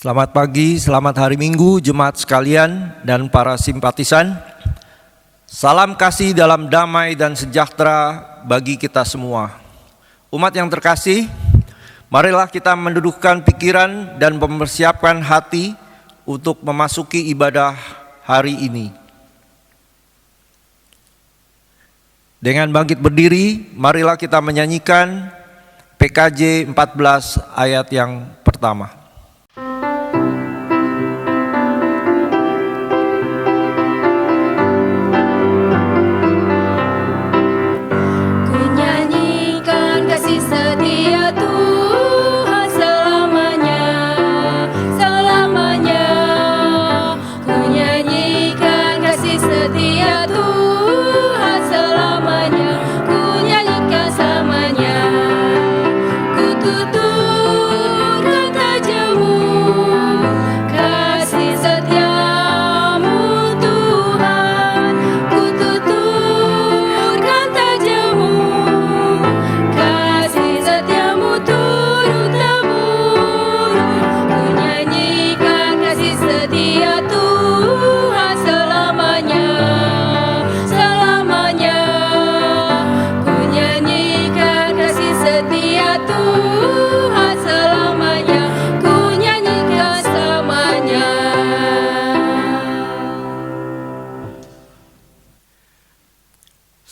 Selamat pagi, selamat hari Minggu, jemaat sekalian dan para simpatisan. Salam kasih dalam damai dan sejahtera bagi kita semua. Umat yang terkasih, marilah kita mendudukkan pikiran dan mempersiapkan hati untuk memasuki ibadah hari ini. Dengan bangkit berdiri, marilah kita menyanyikan PKJ 14 ayat yang pertama.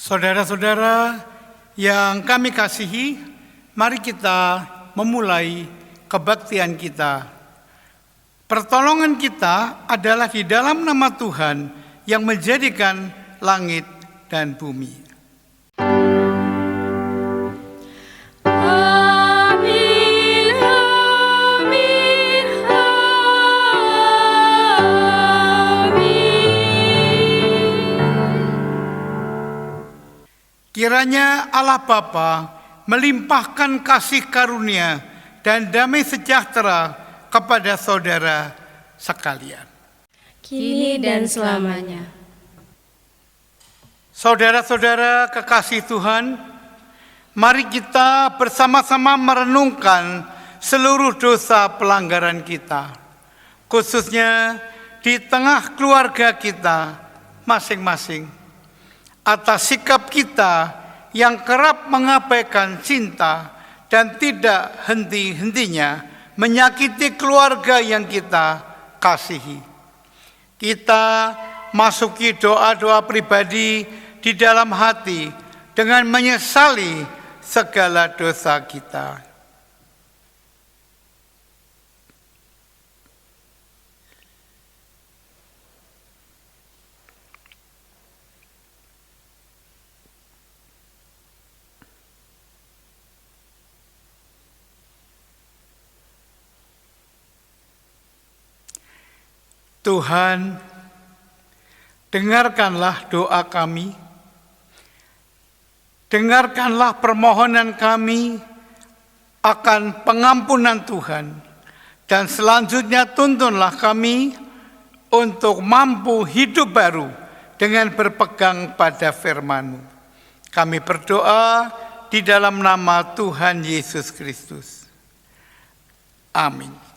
Saudara-saudara yang kami kasihi, mari kita memulai kebaktian kita. Pertolongan kita adalah di dalam nama Tuhan yang menjadikan langit dan bumi. Kiranya Allah Bapa melimpahkan kasih karunia dan damai sejahtera kepada saudara sekalian, kini dan selamanya. Saudara-saudara kekasih Tuhan, mari kita bersama-sama merenungkan seluruh dosa pelanggaran kita, khususnya di tengah keluarga kita masing-masing. Atas sikap kita yang kerap mengabaikan cinta dan tidak henti-hentinya menyakiti keluarga yang kita kasihi. Kita masuki doa-doa pribadi di dalam hati dengan menyesali segala dosa kita. Tuhan, dengarkanlah doa kami, dengarkanlah permohonan kami akan pengampunan Tuhan, dan selanjutnya tuntunlah kami untuk mampu hidup baru dengan berpegang pada firman-Mu. Kami berdoa di dalam nama Tuhan Yesus Kristus. Amin.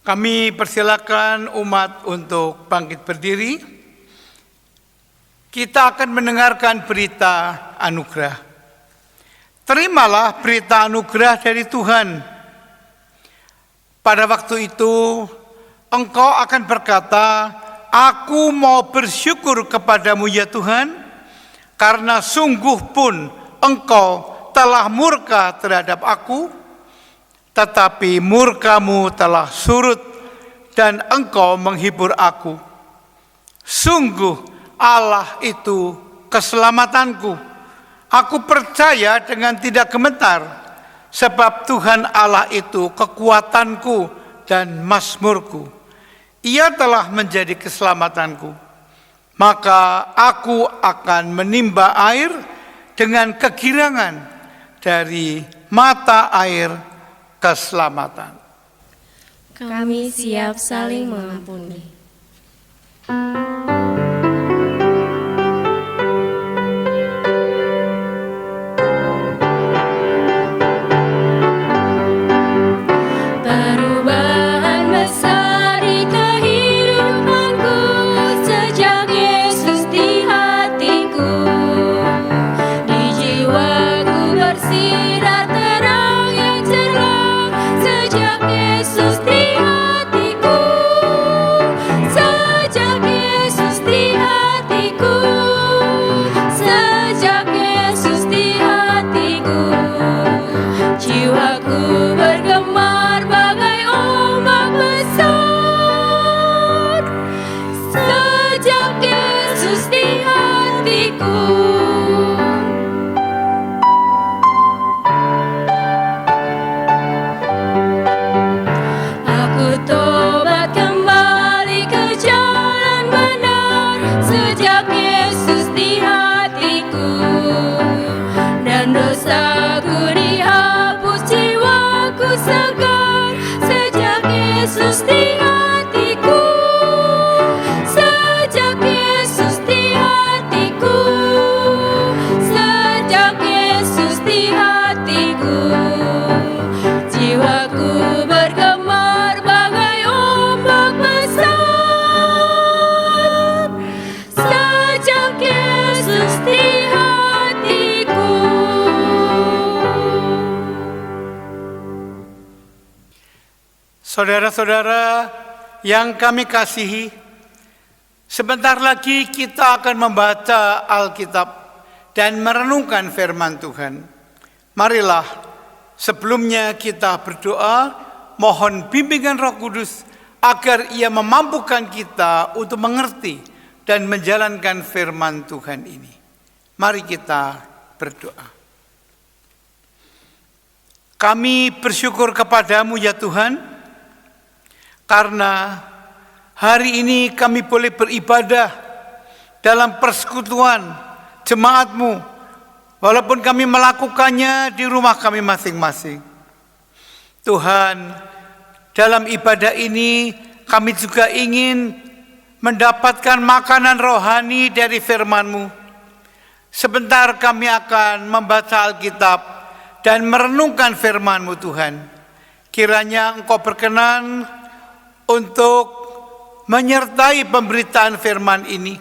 Kami persilakan umat untuk bangkit berdiri. Kita akan mendengarkan berita anugerah. Terimalah berita anugerah dari Tuhan. Pada waktu itu, engkau akan berkata, "Aku mau bersyukur kepadamu ya Tuhan, karena sungguh pun engkau telah murka terhadap aku, tetapi murkamu telah surut dan engkau menghibur aku. Sungguh Allah itu keselamatanku. Aku percaya dengan tidak gemetar, sebab Tuhan Allah itu kekuatanku dan mazmurku. Ia telah menjadi keselamatanku. Maka aku akan menimba air dengan kegirangan dari mata air keselamatan." Kami siap saling mengampuni. Sejak Yesus di hatiku, aku tobat kembali ke jalan benar. Sejak Yesus di hatiku, dan dosaku dihapus, jiwaku segar. Sejak Yesus di hatiku, sejak Yesus di hatiku, sejak Yesus di hatiku, jiwaku bergemar bagai ombak besar. Sejak Yesus di hatiku. Saudara-saudara yang kami kasihi, sebentar lagi kita akan membaca Alkitab dan merenungkan firman Tuhan. Marilah sebelumnya kita berdoa, mohon bimbingan Roh Kudus agar Ia memampukan kita untuk mengerti dan menjalankan firman Tuhan ini. Mari kita berdoa. Kami bersyukur kepadamu ya Tuhan, karena hari ini kami boleh beribadah dalam persekutuan jemaat-Mu, walaupun kami melakukannya di rumah kami masing-masing. Tuhan, dalam ibadah ini kami juga ingin mendapatkan makanan rohani dari firman-Mu. Sebentar kami akan membaca Alkitab dan merenungkan firman-Mu Tuhan. Kiranya Engkau berkenan untuk menyertai pemberitaan firman ini.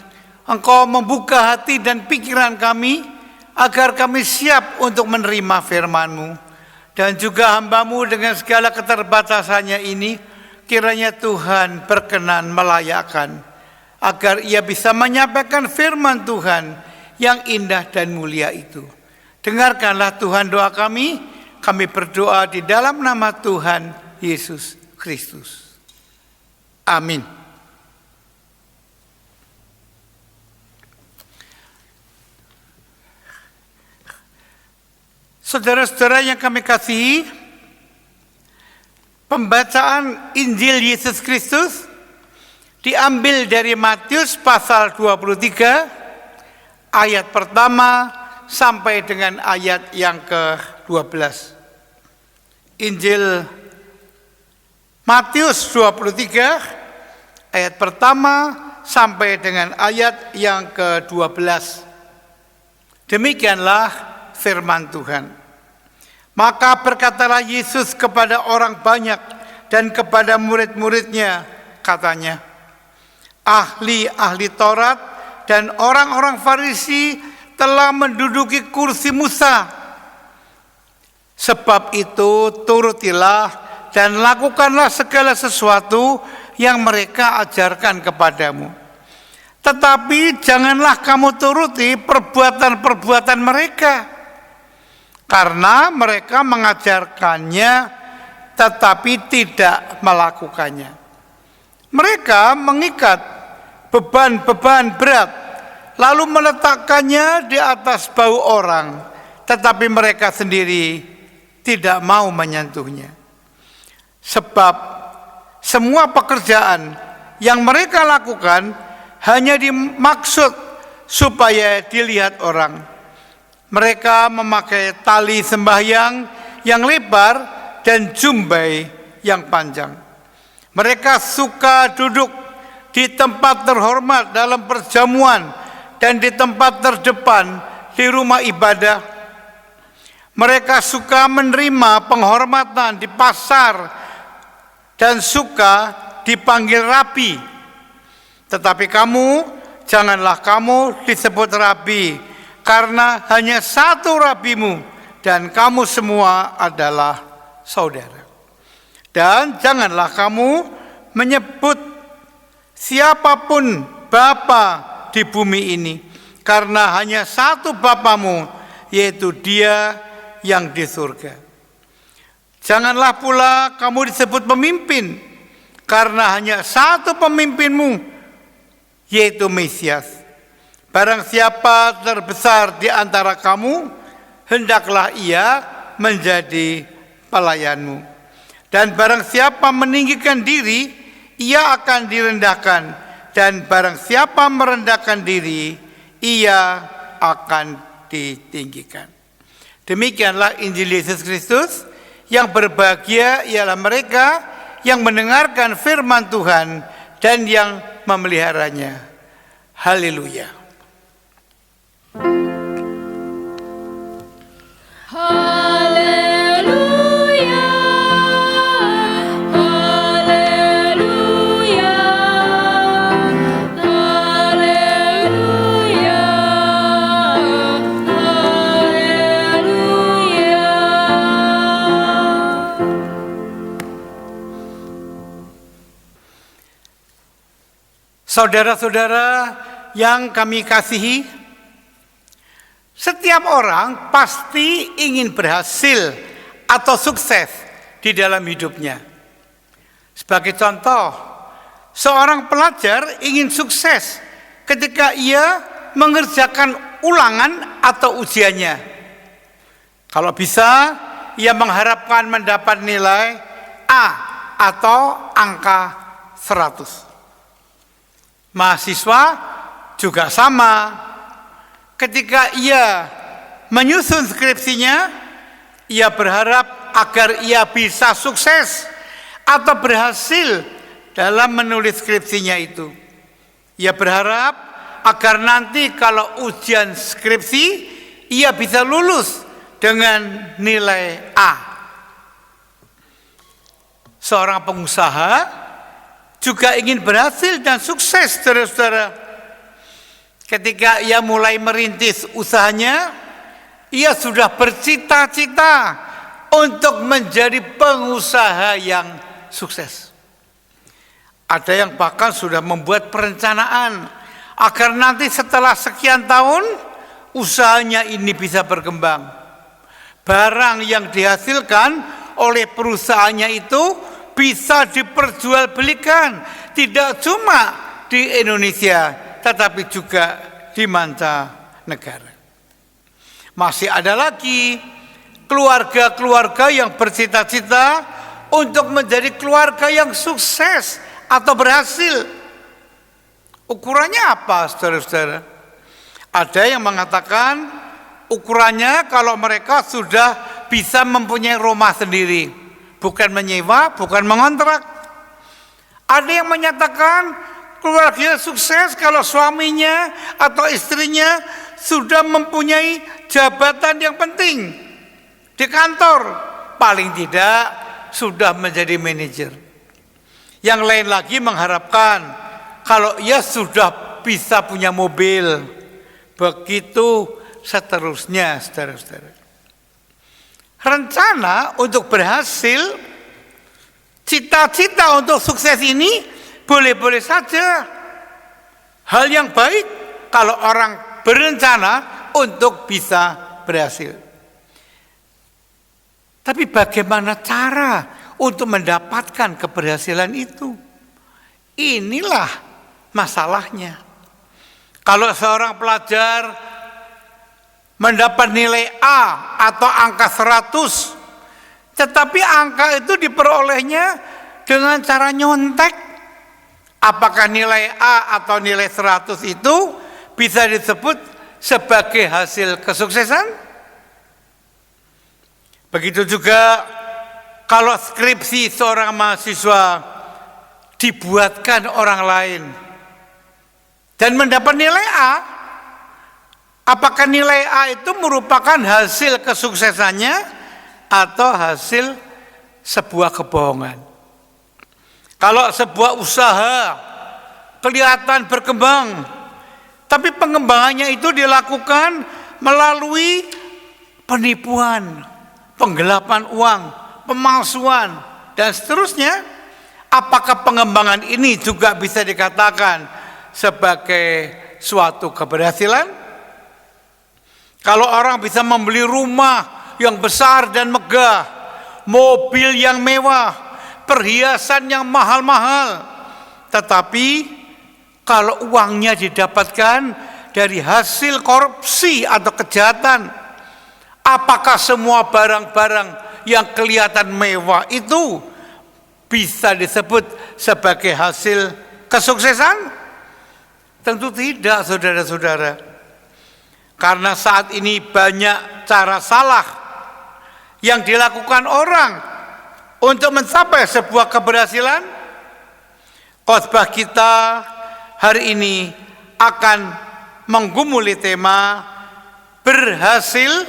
Engkau membuka hati dan pikiran kami agar kami siap untuk menerima firman-Mu. Dan juga hamba-Mu dengan segala keterbatasannya ini, kiranya Tuhan berkenan melayakkan agar Ia bisa menyampaikan firman Tuhan yang indah dan mulia itu. Dengarkanlah Tuhan doa kami berdoa di dalam nama Tuhan Yesus Kristus. Amin. Saudara-saudara yang kami kasihi, pembacaan Injil Yesus Kristus diambil dari Matius pasal 23 ayat pertama sampai dengan ayat yang ke-12. Injil Matius 23 ayat pertama sampai dengan ayat yang ke-12. Demikianlah firman Tuhan. Maka berkatalah Yesus kepada orang banyak dan kepada murid-muridnya, katanya, ahli-ahli Taurat dan orang-orang Farisi telah menduduki kursi Musa. Sebab itu turutilah dan lakukanlah segala sesuatu yang mereka ajarkan kepadamu. Tetapi janganlah kamu turuti perbuatan-perbuatan mereka, karena mereka mengajarkannya tetapi tidak melakukannya. Mereka mengikat beban-beban berat, lalu meletakkannya di atas bahu orang, tetapi mereka sendiri tidak mau menyentuhnya. Sebab semua pekerjaan yang mereka lakukan hanya dimaksud supaya dilihat orang. Mereka memakai tali sembahyang yang lebar dan jumbai yang panjang. Mereka suka duduk di tempat terhormat dalam perjamuan dan di tempat terdepan di rumah ibadah. Mereka suka menerima penghormatan di pasar dan suka dipanggil rabi. Tetapi kamu, janganlah kamu disebut rabi, karena hanya satu rabimu, dan kamu semua adalah saudara. Dan janganlah kamu menyebut siapapun Bapa di bumi ini, karena hanya satu Bapamu, yaitu Dia yang di surga. Janganlah pula kamu disebut pemimpin, karena hanya satu pemimpinmu, yaitu Mesias. Barang siapa terbesar di antara kamu, hendaklah ia menjadi pelayanmu. Dan barang siapa meninggikan diri, ia akan direndahkan. Dan barang siapa merendahkan diri, ia akan ditinggikan. Demikianlah Injil Yesus Kristus. Yang berbahagia ialah mereka yang mendengarkan firman Tuhan dan yang memeliharanya. Haleluya. Haleluya, haleluya, haleluya, haleluya. Saudara-saudara yang kami kasihi, setiap orang pasti ingin berhasil atau sukses di dalam hidupnya. Sebagai contoh, seorang pelajar ingin sukses ketika ia mengerjakan ulangan atau ujiannya. Kalau bisa, ia mengharapkan mendapat nilai A atau angka 100. Mahasiswa juga sama. Ketika ia menyusun skripsinya, ia berharap agar ia bisa sukses atau berhasil dalam menulis skripsinya itu. Ia berharap agar nanti kalau ujian skripsi, ia bisa lulus dengan nilai A. Seorang pengusaha juga ingin berhasil dan sukses, saudara-saudara. Ketika ia mulai merintis usahanya, ia sudah bercita-cita untuk menjadi pengusaha yang sukses. Ada yang bahkan sudah membuat perencanaan agar nanti setelah sekian tahun usahanya ini bisa berkembang. Barang yang dihasilkan oleh perusahaannya itu bisa diperjualbelikan tidak cuma di Indonesia tetapi juga di mancanegara. Masih ada lagi keluarga-keluarga yang bercita-cita untuk menjadi keluarga yang sukses atau berhasil. Ukurannya apa, saudara-saudara? Ada yang mengatakan ukurannya kalau mereka sudah bisa mempunyai rumah sendiri. Bukan menyewa, bukan mengontrak. Ada yang menyatakan keluarga sukses kalau suaminya atau istrinya sudah mempunyai jabatan yang penting di kantor. Paling tidak sudah menjadi manajer. Yang lain lagi mengharapkan kalau ia sudah bisa punya mobil. Begitu seterusnya, saudara-saudara. Rencana untuk berhasil, cita-cita untuk sukses ini boleh-boleh saja. Hal yang baik kalau orang berencana untuk bisa berhasil. Tapi bagaimana cara untuk mendapatkan keberhasilan itu? Inilah masalahnya. Kalau seorang pelajar mendapat nilai A atau angka 100, tetapi angka itu diperolehnya dengan cara nyontek. Apakah nilai A atau nilai 100 itu bisa disebut sebagai hasil kesuksesan? Begitu juga kalau skripsi seorang mahasiswa dibuatkan orang lain dan mendapat nilai A, apakah nilai A itu merupakan hasil kesuksesannya atau hasil sebuah kebohongan? Kalau sebuah usaha kelihatan berkembang, tapi pengembangannya itu dilakukan melalui penipuan, penggelapan uang, pemalsuan, dan seterusnya, apakah pengembangan ini juga bisa dikatakan sebagai suatu keberhasilan? Kalau orang bisa membeli rumah yang besar dan megah, mobil yang mewah, perhiasan yang mahal-mahal, tetapi kalau uangnya didapatkan dari hasil korupsi atau kejahatan, apakah semua barang-barang yang kelihatan mewah itu bisa disebut sebagai hasil kesuksesan? Tentu tidak, saudara-saudara. Karena saat ini banyak cara salah yang dilakukan orang untuk mencapai sebuah keberhasilan. Khotbah kita hari ini akan menggumuli tema berhasil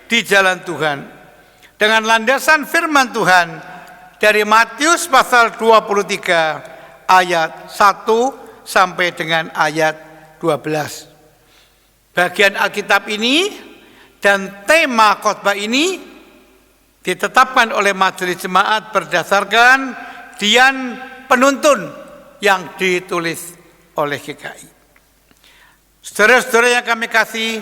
di jalan Tuhan dengan landasan firman Tuhan dari Matius pasal 23 ayat 1 sampai dengan ayat 12. Bagian Alkitab ini dan tema khotbah ini ditetapkan oleh majelis jemaat berdasarkan dian penuntun yang ditulis oleh GKI. Saudara-saudara yang kami kasih,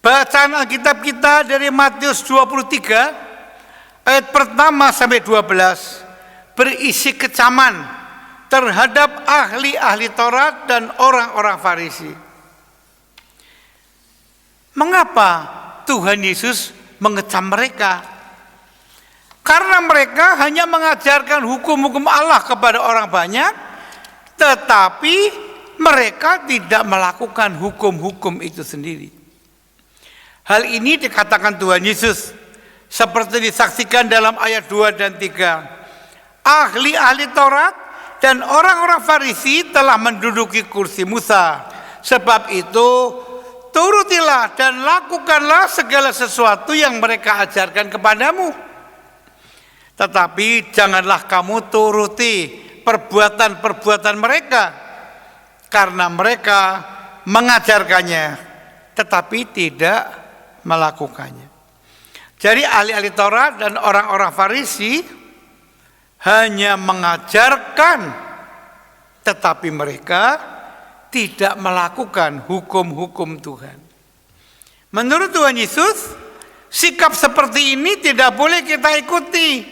bacaan Alkitab kita dari Matius 23 ayat pertama sampai 12 berisi kecaman terhadap ahli-ahli Taurat dan orang-orang Farisi. Mengapa Tuhan Yesus mengecam mereka? Karena mereka hanya mengajarkan hukum-hukum Allah kepada orang banyak, tetapi mereka tidak melakukan hukum-hukum itu sendiri. Hal ini dikatakan Tuhan Yesus seperti disaksikan dalam ayat 2 dan 3. Ahli-ahli Taurat dan orang-orang Farisi telah menduduki kursi Musa. Sebab itu turutilah dan lakukanlah segala sesuatu yang mereka ajarkan kepadamu. Tetapi janganlah kamu turuti perbuatan-perbuatan mereka, karena mereka mengajarkannya tetapi tidak melakukannya. Jadi ahli-ahli Taurat dan orang-orang Farisi hanya mengajarkan tetapi mereka tidak melakukan hukum-hukum Tuhan. Menurut Tuhan Yesus, sikap seperti ini tidak boleh kita ikuti.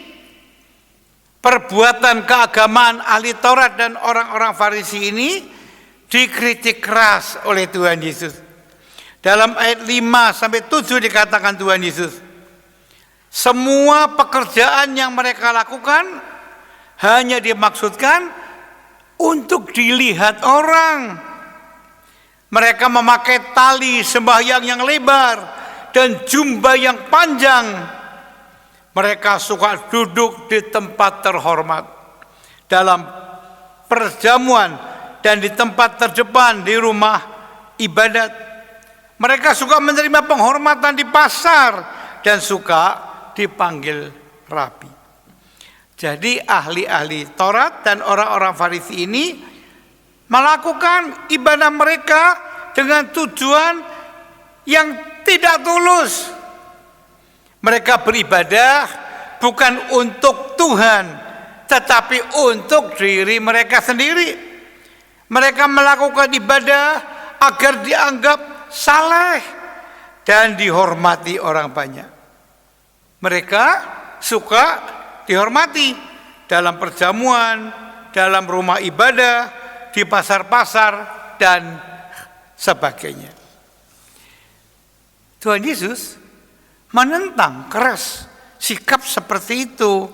Perbuatan keagamaan ahli Taurat dan orang-orang Farisi ini dikritik keras oleh Tuhan Yesus. Dalam ayat 5 sampai 7 dikatakan Tuhan Yesus, semua pekerjaan yang mereka lakukan hanya dimaksudkan untuk dilihat orang. Mereka memakai tali sembahyang yang lebar dan jubah yang panjang. Mereka suka duduk di tempat terhormat dalam perjamuan dan di tempat terdepan di rumah ibadat. Mereka suka menerima penghormatan di pasar dan suka dipanggil rabi. Jadi ahli-ahli Taurat dan orang-orang Farisi ini melakukan ibadah mereka dengan tujuan yang tidak tulus. Mereka beribadah bukan untuk Tuhan, tetapi untuk diri mereka sendiri. Mereka melakukan ibadah agar dianggap saleh dan dihormati orang banyak. Mereka suka dihormati dalam perjamuan, dalam rumah ibadah, di pasar-pasar, dan sebagainya. Tuhan Yesus menentang keras sikap seperti itu.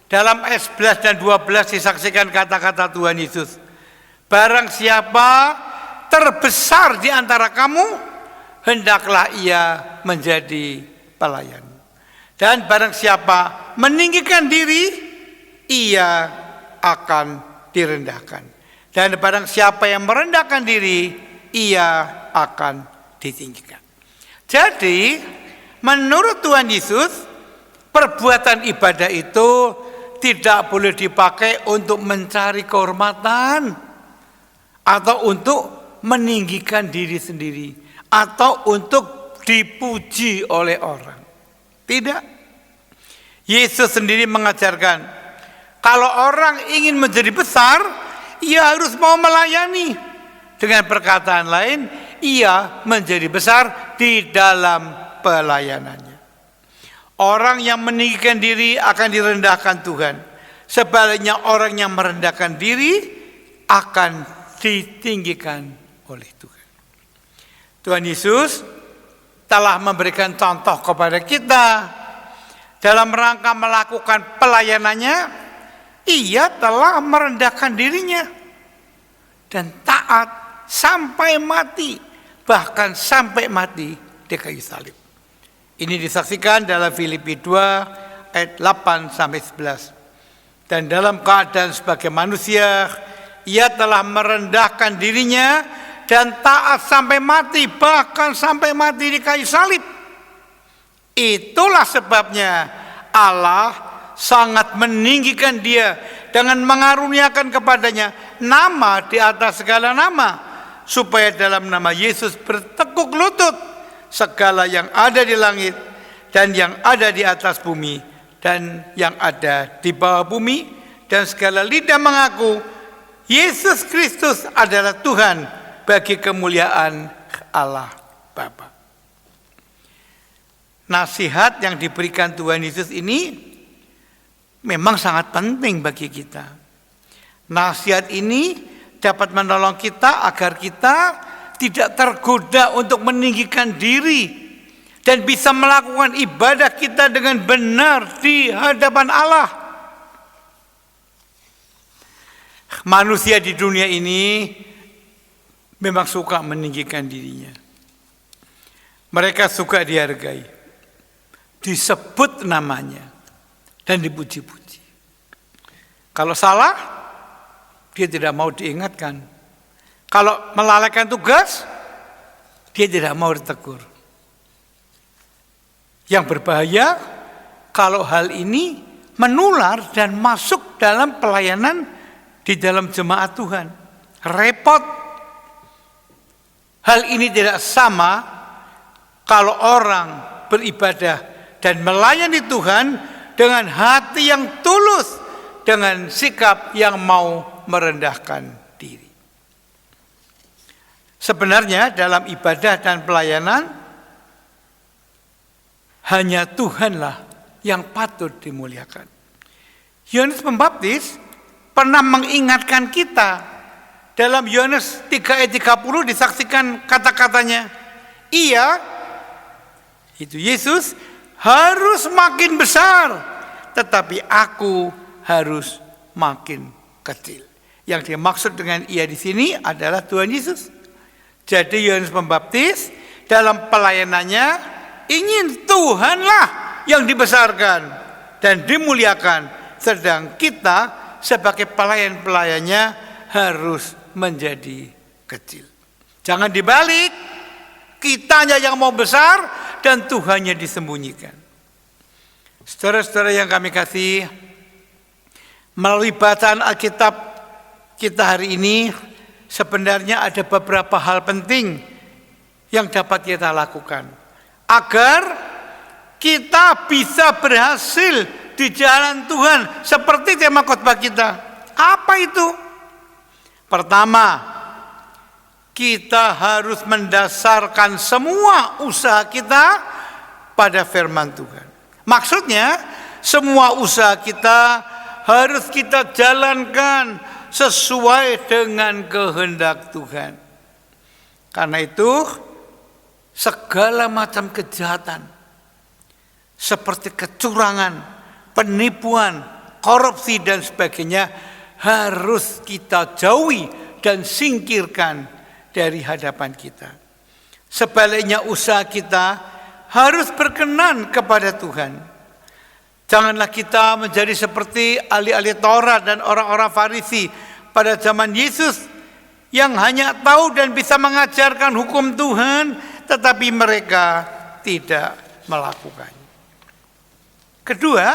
Dalam ayat 11 dan 12 disaksikan kata-kata Tuhan Yesus, barang siapa terbesar di antara kamu, hendaklah ia menjadi pelayan. Dan barang siapa meninggikan diri, ia akan direndahkan. Dan barang siapa yang merendahkan diri, ia akan ditinggikan. Jadi, menurut Tuhan Yesus, perbuatan ibadah itu tidak boleh dipakai untuk mencari kehormatan atau untuk meninggikan diri sendiri atau untuk dipuji oleh orang. Tidak. Yesus sendiri mengajarkan, kalau orang ingin menjadi besar, ia harus mau melayani. Dengan perkataan lain, ia menjadi besar di dalam pelayanannya. Orang yang meninggikan diri akan direndahkan Tuhan. Sebaliknya orang yang merendahkan diri akan ditinggikan oleh Tuhan. Tuhan Yesus telah memberikan contoh kepada kita dalam rangka melakukan pelayanannya. Ia telah merendahkan dirinya dan taat sampai mati, bahkan sampai mati di kayu salib. Ini disaksikan dalam Filipi 2 ayat 8 sampai 11. Dan dalam keadaan sebagai manusia, ia telah merendahkan dirinya dan taat sampai mati, bahkan sampai mati di kayu salib. Itulah sebabnya Allah sangat meninggikan dia dengan mengaruniakan kepadanya nama di atas segala nama, supaya dalam nama Yesus bertekuk lutut segala yang ada di langit dan yang ada di atas bumi dan yang ada di bawah bumi, dan segala lidah mengaku Yesus Kristus adalah Tuhan, bagi kemuliaan Allah Bapa. Nasihat yang diberikan Tuhan Yesus ini memang sangat penting bagi kita. Nasihat ini dapat menolong kita agar kita tidak tergoda untuk meninggikan diri dan bisa melakukan ibadah kita dengan benar di hadapan Allah. Manusia di dunia ini memang suka meninggikan dirinya. Mereka suka dihargai, disebut namanya, dan dipuji-puji. Kalau salah, dia tidak mau diingatkan. Kalau melalaikan tugas, dia tidak mau ditegur. Yang berbahaya, kalau hal ini menular dan masuk dalam pelayanan di dalam jemaat Tuhan. Repot. Hal ini tidak sama kalau orang beribadah dan melayani Tuhan dengan hati yang tulus, dengan sikap yang mau merendahkan diri. Sebenarnya dalam ibadah dan pelayanan, hanya Tuhanlah yang patut dimuliakan. Yohanes Pembaptis pernah mengingatkan kita. Dalam Yohanes 3 ayat 30 disaksikan kata-katanya, ia, itu Yesus, harus makin besar, tetapi aku harus makin kecil. Yang dimaksud dengan ia di sini adalah Tuhan Yesus. Jadi Yohanes Pembaptis dalam pelayanannya ingin Tuhanlah yang dibesarkan dan dimuliakan, sedang kita sebagai pelayan-pelayannya harus menjadi kecil. Jangan dibalik, kitanya yang mau besar dan Tuhannya disembunyikan. Saudara-saudara yang kami kasih, melalui bacaan Alkitab kita hari ini, sebenarnya ada beberapa hal penting yang dapat kita lakukan agar kita bisa berhasil di jalan Tuhan seperti tema khotbah kita. Apa itu? Pertama, kita harus mendasarkan semua usaha kita pada firman Tuhan. Maksudnya, semua usaha kita harus kita jalankan sesuai dengan kehendak Tuhan. Karena itu, segala macam kejahatan seperti kecurangan, penipuan, korupsi dan sebagainya harus kita jauhi dan singkirkan dari hadapan kita. Sebaliknya usaha kita harus berkenan kepada Tuhan. Janganlah kita menjadi seperti ahli-ahli Taurat dan orang-orang Farisi pada zaman Yesus yang hanya tahu dan bisa mengajarkan hukum Tuhan, tetapi mereka tidak melakukannya. Kedua,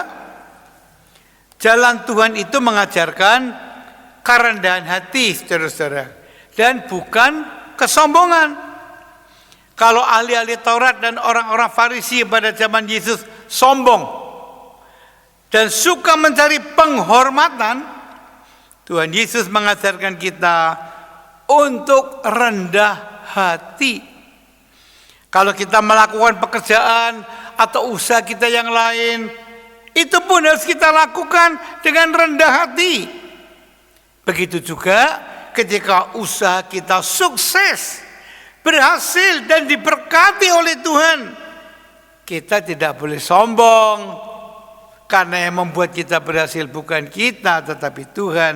jalan Tuhan itu mengajarkan kerendahan hati, saudara-saudara, dan bukan kesombongan. Kalau ahli-ahli Taurat dan orang-orang Farisi pada zaman Yesus sombong dan suka mencari penghormatan, Tuhan Yesus mengajarkan kita untuk rendah hati. Kalau kita melakukan pekerjaan atau usaha kita yang lain, itu pun harus kita lakukan dengan rendah hati. Begitu juga ketika usaha kita sukses, berhasil dan diberkati oleh Tuhan, kita tidak boleh sombong, karena yang membuat kita berhasil bukan kita tetapi Tuhan.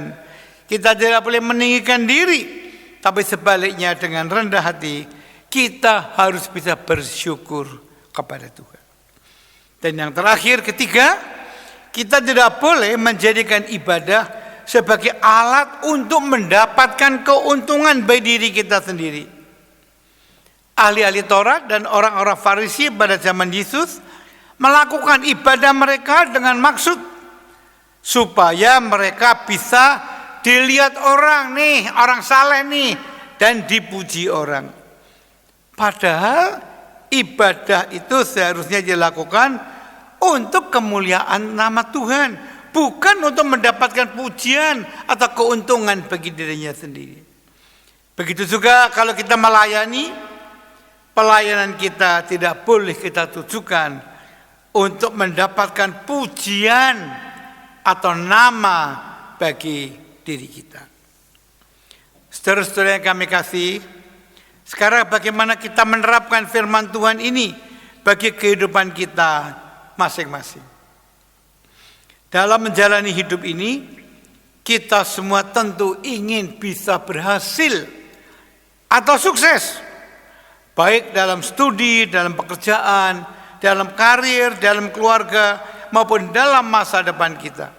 Kita tidak boleh meninggikan diri, tapi sebaliknya dengan rendah hati kita harus bisa bersyukur kepada Tuhan. Dan yang terakhir, ketiga, kita tidak boleh menjadikan ibadah sebagai alat untuk mendapatkan keuntungan bagi diri kita sendiri. Ahli-ahli Taurat dan orang-orang Farisi pada zaman Yesus melakukan ibadah mereka dengan maksud supaya mereka bisa dilihat orang nih, orang saleh nih, dan dipuji orang. Padahal ibadah itu seharusnya dilakukan untuk kemuliaan nama Tuhan, bukan untuk mendapatkan pujian atau keuntungan bagi dirinya sendiri. Begitu juga kalau kita melayani, pelayanan kita tidak boleh kita tujukan untuk mendapatkan pujian atau nama bagi diri kita. Saudara-saudara yang kami kasih, sekarang bagaimana kita menerapkan firman Tuhan ini bagi kehidupan kita masing-masing. Dalam menjalani hidup ini, kita semua tentu ingin bisa berhasil atau sukses, baik dalam studi, dalam pekerjaan, dalam karir, dalam keluarga, maupun dalam masa depan kita.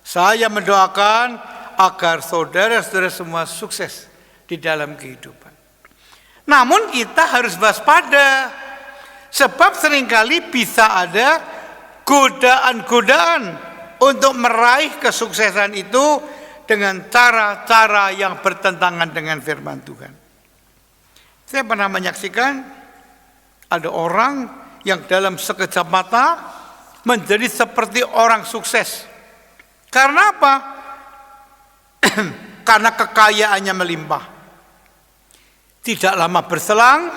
Saya mendoakan agar saudara-saudara semua sukses di dalam kehidupan. Namun kita harus waspada, sebab seringkali bisa ada godaan-godaan untuk meraih kesuksesan itu dengan cara-cara yang bertentangan dengan firman Tuhan. Saya pernah menyaksikan ada orang yang dalam sekejap mata menjadi seperti orang sukses. Karena apa? Karena kekayaannya melimpah. Tidak lama berselang,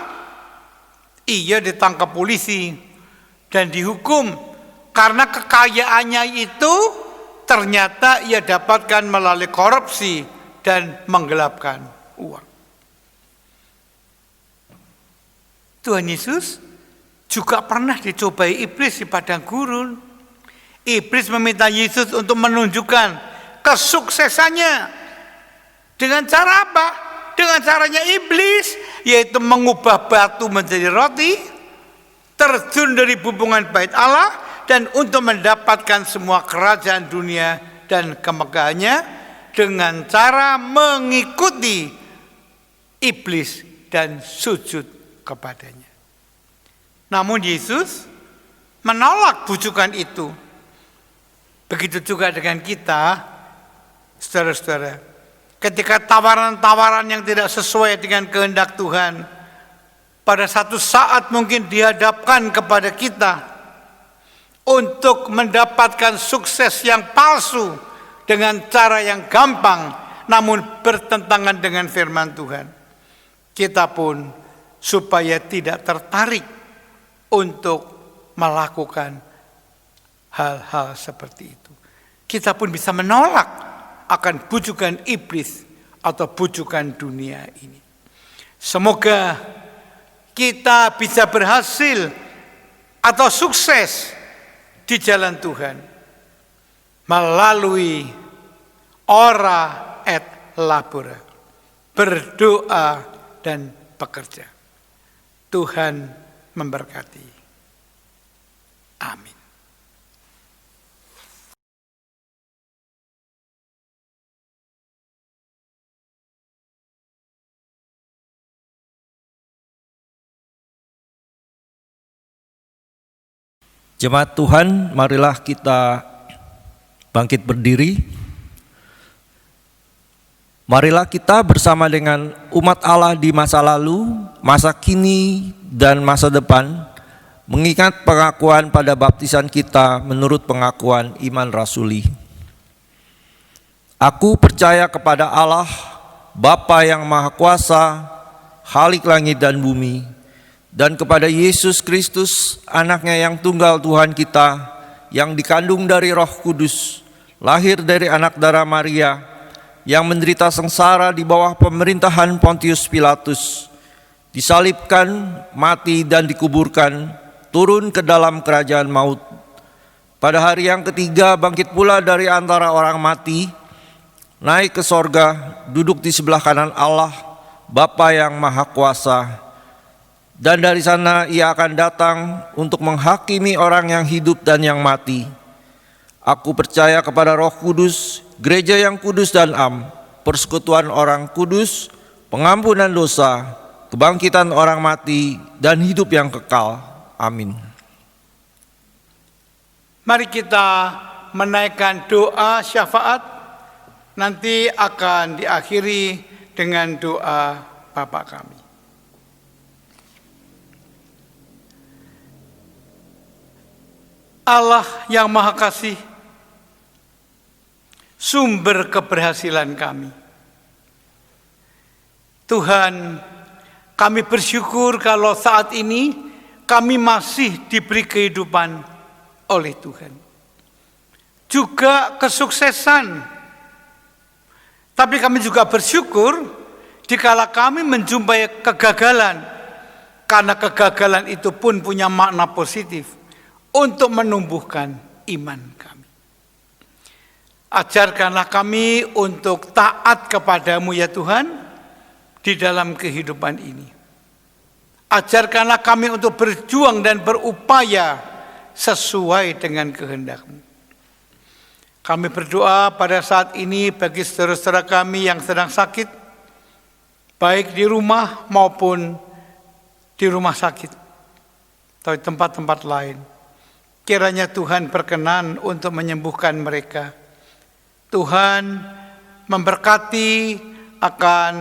ia ditangkap polisi dan dihukum karena kekayaannya itu ternyata ia dapatkan melalui korupsi dan menggelapkan uang. Tuhan Yesus juga pernah dicobai iblis di padang gurun. Iblis meminta Yesus untuk menunjukkan kesuksesannya. Dengan cara apa? Dengan caranya iblis, yaitu mengubah batu menjadi roti, terjun dari hubungan bait Allah, dan untuk mendapatkan semua kerajaan dunia dan kemegahannya dengan cara mengikuti iblis dan sujud kepadanya. Namun Yesus menolak bujukan itu. Begitu juga dengan kita, saudara-saudara. Ketika tawaran-tawaran yang tidak sesuai dengan kehendak Tuhan pada satu saat mungkin dihadapkan kepada kita untuk mendapatkan sukses yang palsu dengan cara yang gampang namun bertentangan dengan firman Tuhan, kita pun supaya tidak tertarik untuk melakukan hal-hal seperti itu, kita pun bisa menolak akan bujukan iblis atau bujukan dunia ini. Semoga kita bisa berhasil atau sukses di jalan Tuhan melalui ora et labora, berdoa dan bekerja. Tuhan memberkati. Amin. Jemaat Tuhan, marilah kita bangkit berdiri. Marilah kita bersama dengan umat Allah di masa lalu, masa kini, dan masa depan mengingat pengakuan pada baptisan kita menurut pengakuan iman rasuli. Aku percaya kepada Allah, Bapa yang Maha Kuasa, Khalik langit dan bumi, dan kepada Yesus Kristus, anaknya yang tunggal Tuhan kita, yang dikandung dari Roh Kudus, lahir dari anak darah Maria, yang menderita sengsara di bawah pemerintahan Pontius Pilatus, disalibkan, mati dan dikuburkan, turun ke dalam kerajaan maut. Pada hari yang ketiga bangkit pula dari antara orang mati, naik ke sorga, duduk di sebelah kanan Allah, Bapa yang Maha Kuasa. Dan dari sana ia akan datang untuk menghakimi orang yang hidup dan yang mati. Aku percaya kepada Roh Kudus, gereja yang kudus dan am, persekutuan orang kudus, pengampunan dosa, kebangkitan orang mati, dan hidup yang kekal. Amin. Mari kita menaikkan doa syafaat, nanti akan diakhiri dengan doa Bapa kami. Allah yang Maha Kasih, sumber keberhasilan kami. Tuhan, kami bersyukur kalau saat ini kami masih diberi kehidupan oleh Tuhan. Juga kesuksesan. Tapi kami juga bersyukur dikala kami menjumpai kegagalan, karena kegagalan itu pun punya makna positif untuk menumbuhkan iman kami. Ajarkanlah kami untuk taat kepadamu ya Tuhan di dalam kehidupan ini. Ajarkanlah kami untuk berjuang dan berupaya sesuai dengan kehendak-Mu. Kami berdoa pada saat ini bagi saudara-saudara kami yang sedang sakit, baik di rumah maupun di rumah sakit atau di tempat-tempat lain. Kiranya Tuhan berkenan untuk menyembuhkan mereka. Tuhan memberkati akan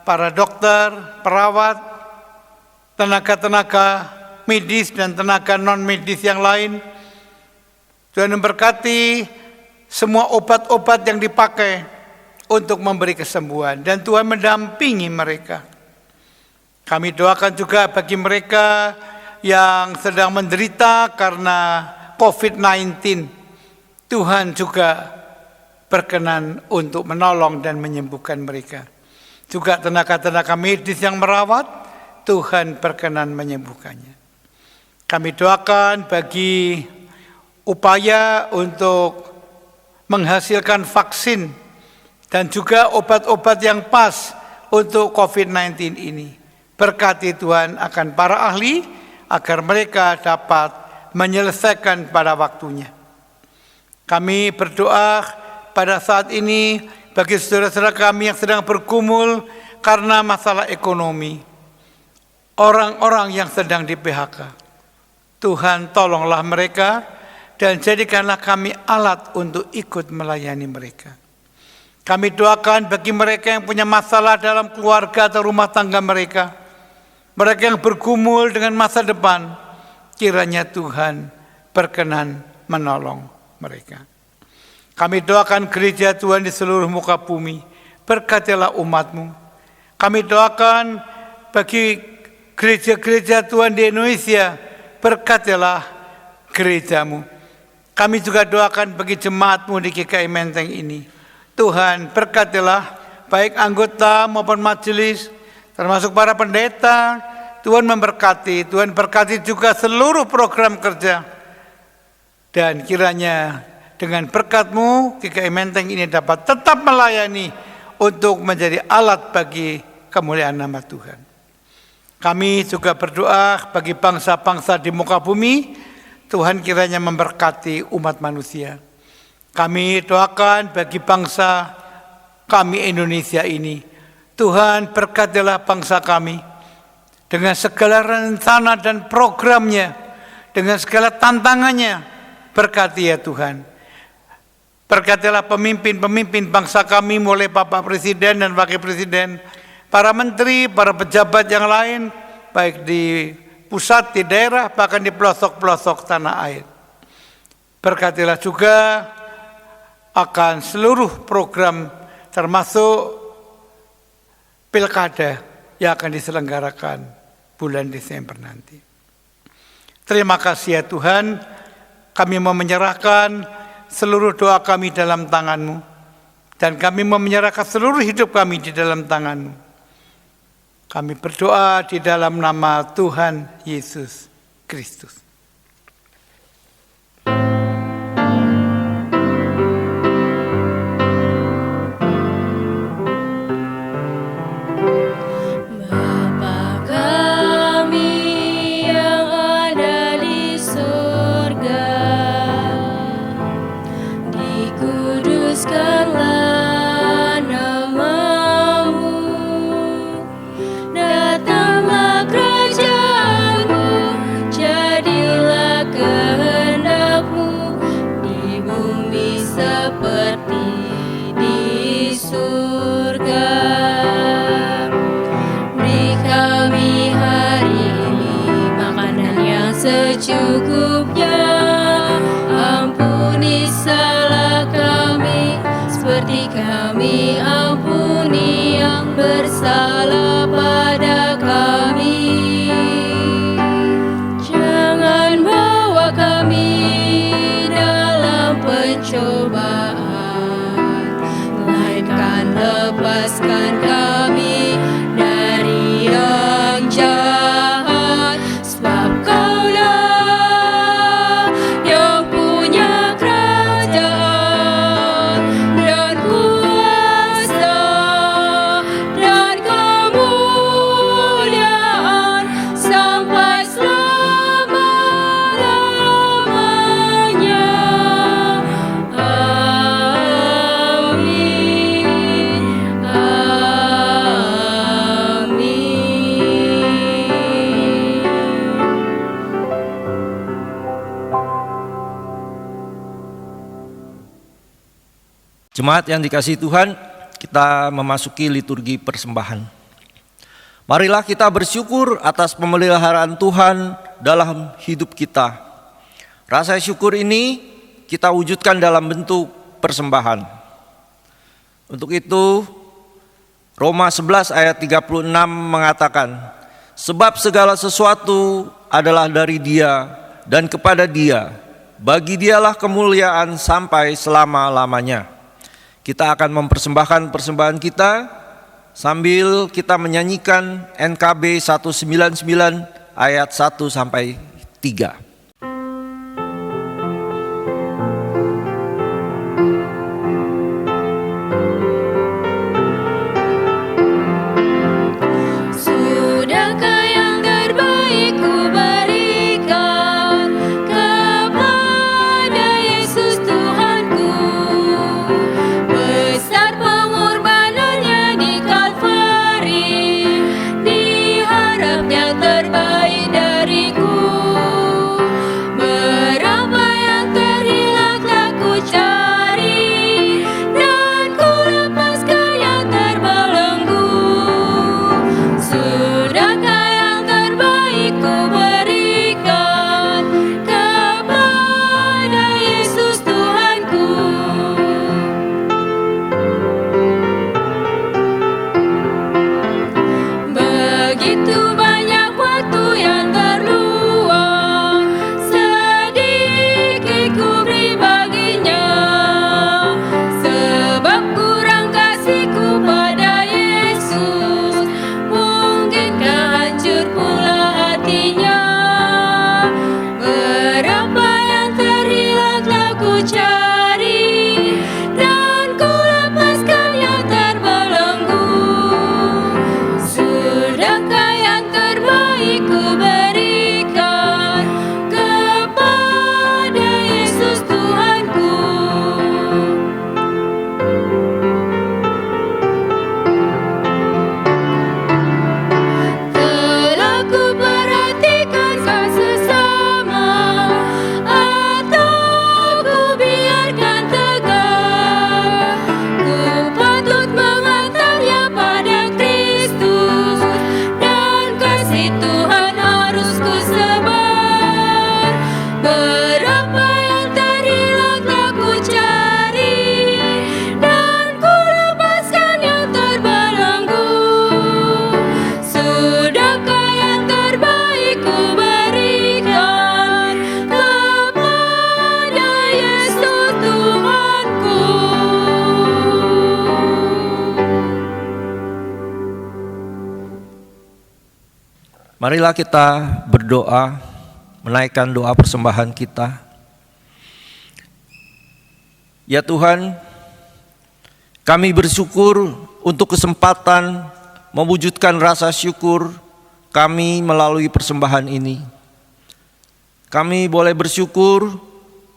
para dokter, perawat, tenaga-tenaga medis dan tenaga non-medis yang lain. Tuhan memberkati semua obat-obat yang dipakai untuk memberi kesembuhan. Dan Tuhan mendampingi mereka. Kami doakan juga bagi mereka yang sedang menderita karena COVID-19. Tuhan juga berkenan untuk menolong dan menyembuhkan mereka. Juga tenaga-tenaga medis yang merawat, Tuhan berkenan menyembuhkannya. Kami doakan bagi upaya untuk menghasilkan vaksin dan juga obat-obat yang pas untuk COVID-19 ini. Berkati Tuhan akan para ahli agar mereka dapat menyelesaikan pada waktunya. Kami berdoa pada saat ini bagi saudara-saudara kami yang sedang bergumul karena masalah ekonomi. Orang-orang yang sedang di PHK. Tuhan tolonglah mereka dan jadikanlah kami alat untuk ikut melayani mereka. Kami doakan bagi mereka yang punya masalah dalam keluarga atau rumah tangga mereka. Mereka yang bergumul dengan masa depan, kiranya Tuhan berkenan menolong mereka. Kami doakan gereja Tuhan di seluruh muka bumi, berkatilah umat-Mu. Kami doakan bagi gereja-gereja Tuhan di Indonesia, berkatilah gereja-Mu. Kami juga doakan bagi jemaat-Mu di GKI Menteng ini. Tuhan berkatilah baik anggota maupun majelis, termasuk para pendeta. Tuhan memberkati, Tuhan berkati juga seluruh program kerja. Dan kiranya dengan berkat-Mu, GKI Menteng ini dapat tetap melayani untuk menjadi alat bagi kemuliaan nama Tuhan. Kami juga berdoa bagi bangsa-bangsa di muka bumi, Tuhan kiranya memberkati umat manusia. Kami doakan bagi bangsa kami Indonesia ini, Tuhan berkatilah bangsa kami dengan segala rencana dan programnya, dengan segala tantangannya, berkati ya Tuhan. Berkatilah pemimpin-pemimpin bangsa kami, mulai Bapak Presiden dan Wakil Presiden, para menteri, para pejabat yang lain, baik di pusat, di daerah, bahkan di pelosok-pelosok tanah air. Berkatilah juga akan seluruh program termasuk pilkada yang akan diselenggarakan bulan Desember nanti. Terima kasih ya Tuhan, kami mau menyerahkan seluruh doa kami dalam tangan-Mu. Dan kami mau menyerahkan seluruh hidup kami di dalam tangan-Mu. Kami berdoa di dalam nama Tuhan Yesus Kristus. Bapa kami yang ada di surga, dikuduskanlah nama-Mu, datanglah kerajaan-Mu, jadilah kehendak-Mu di bumi seperti di surga. Beri kami hari ini makanan yang secukupnya. Ampuni salah kami seperti kami ampuni yang bersalah pada kami. Jangan bawa kami dalam pencobaan, melainkan lepaskan kami dari yang jahat. Sebab Kaulah yang punya kerajaan dan kuasa dan kemuliaan sampai selama-lamanya. Amin. Jemaat yang dikasihi Tuhan, kita memasuki liturgi persembahan. Marilah kita bersyukur atas pemeliharaan Tuhan dalam hidup kita. Rasa syukur ini kita wujudkan dalam bentuk persembahan. Untuk itu, Roma 11 ayat 36 mengatakan, sebab segala sesuatu adalah dari Dia dan kepada Dia. Bagi Dialah kemuliaan sampai selama-lamanya. Kita akan mempersembahkan persembahan kita sambil kita menyanyikan NKB 199 ayat 1 sampai 3. Sudahkah yang terbaik ku berikan kepada Yesus Tuhanku? Besar pengorbanannya di Kalvari, diharap yang terbaik dariku. Marilah kita berdoa, menaikkan doa persembahan kita. Ya Tuhan, kami bersyukur untuk kesempatan mewujudkan rasa syukur kami melalui persembahan ini. Kami boleh bersyukur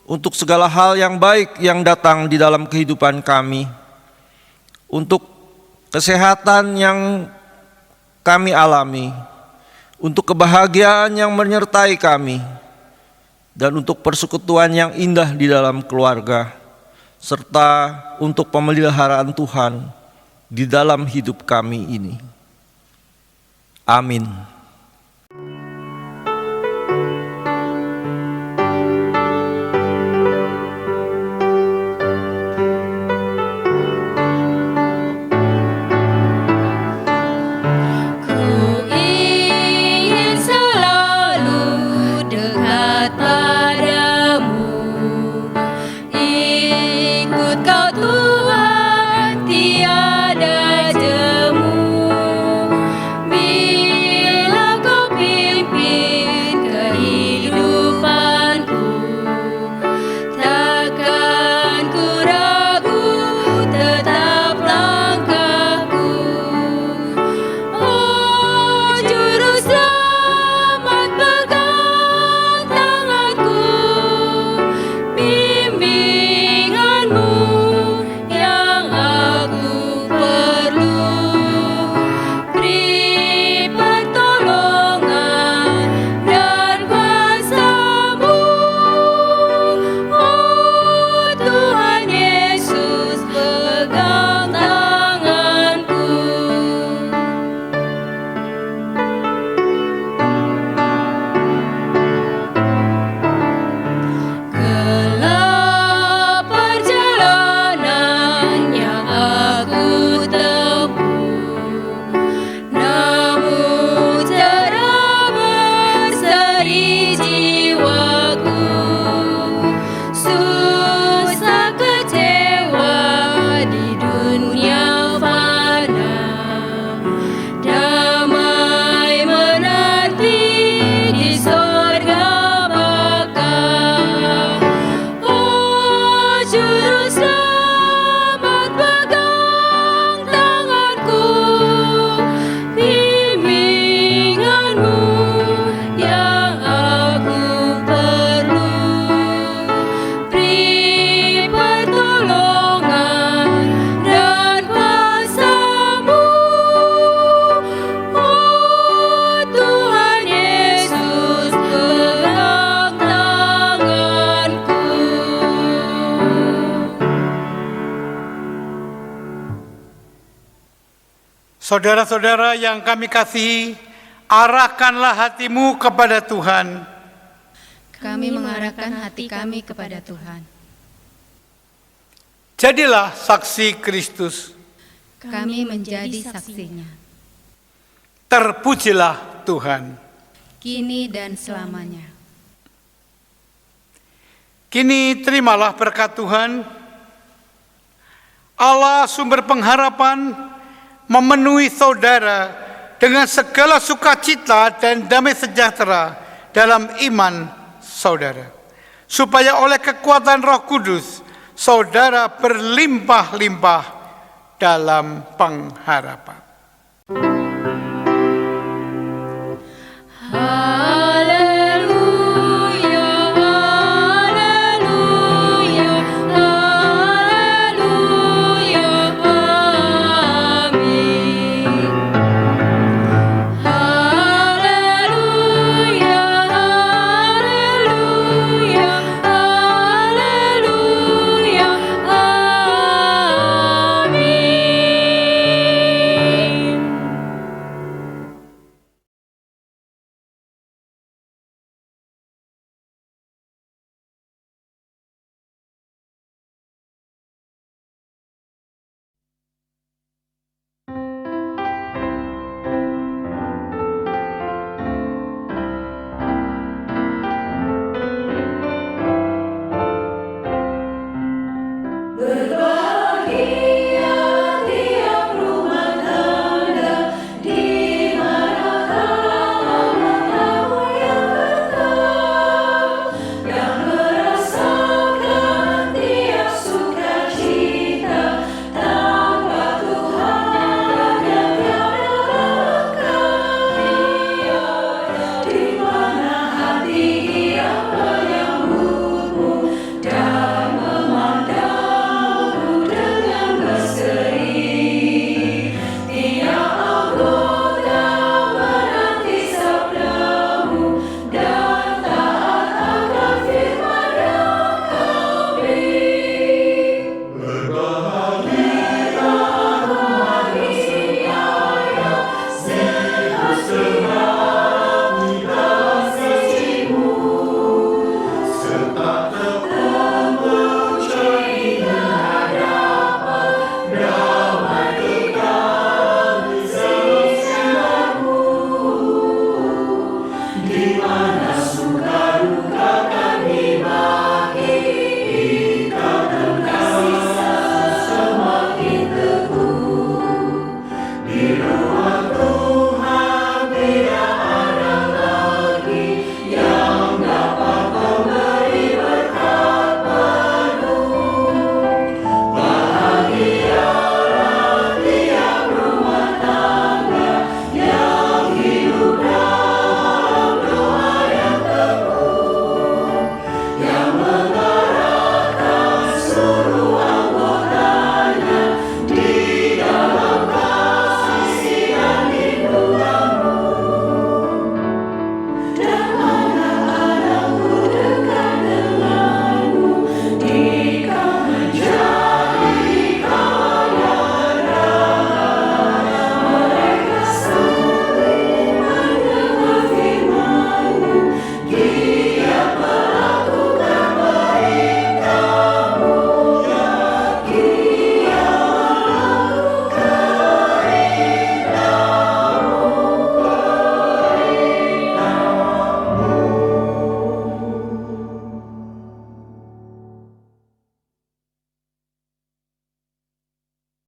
untuk segala hal yang baik yang datang di dalam kehidupan kami, untuk kesehatan yang kami alami, untuk kebahagiaan yang menyertai kami, dan untuk persekutuan yang indah di dalam keluarga, serta untuk pemeliharaan Tuhan di dalam hidup kami ini. Amin. Ku ingin selalu dekat padamu, ikut kau Tuhan tiada jemu. Bila kau pimpin kehidupanku, takkan ku ragu tetap langkahku. Oh Juru Selamat, pegang tanganku, bimbinganmu yang aku perlu, beri pertolongan dan kuasa-Mu. Oh Tuhan Yesus, pegang tanganku. Gelap perjalanan yang aku tempuh, namun cerah berseri jiwaku. Susah kecewa di dunia fana, damai menanti di sorga baka. Oh Juru Selamat, pegang tanganku, bimbinganmu yang aku perlu, beri pertolongan dan kuasa-Mu. Oh Tuhan Yesus, pegang tanganku. Saudara-saudara yang kami kasihi, arahkanlah hatimu kepada Tuhan. Kami mengarahkan hati kami kepada Tuhan. Jadilah saksi Kristus. Kami menjadi saksinya, Terpujilah Tuhan. kini dan selamanya. Kini terimalah berkat Tuhan. Allah sumber pengharapan memenuhi saudara dengan segala sukacita dan damai sejahtera dalam iman saudara, supaya oleh kekuatan Roh Kudus saudara berlimpah-limpah dalam pengharapan.